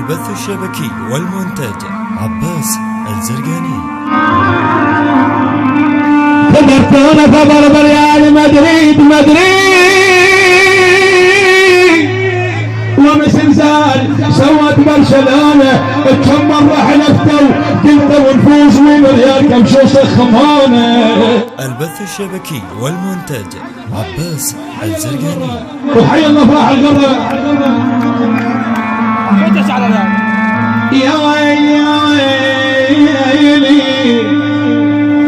البث الشبكي والمونتاج عباس الزرقاني. برشلونة فضرب ريال مدريد ومسلسل سوت برشلونة كم مرة حلفتوا قلتوا ونفوز من ريال كم شوشة خمانة. البث الشبكي والمونتاج عباس الزرقاني. وحي الله فرح الغرة يا ويلي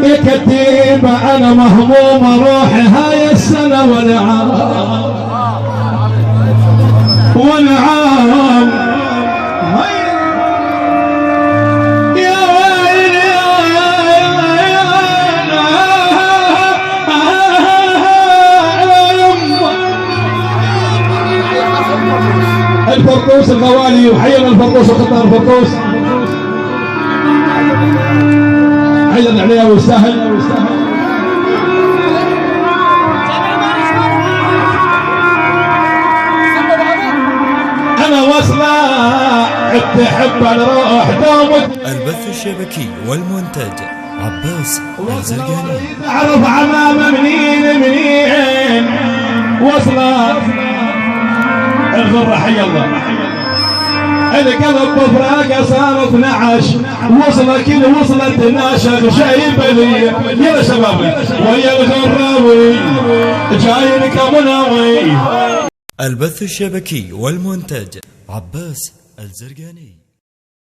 يا كتيبة أنا مهموم روحي هاي السنة ونعم يا ويلي الفردوس الغوالي وحينا الفردوس وخطنا الفردوس حيدر عليها ويستاهل. انا واصلة تحب الروح دومك. البث الشبكي والمونتاج عباس الزرقاني. اعرف عمامة منين واصلة الغرة حي الله القلب بفراقه صار 12 وصلت كل وصلت ناشر شايبه لي يا شبابي ويا الغراوي جايلك مناوي. البث الشبكي والمونتاج عباس الزرقاني.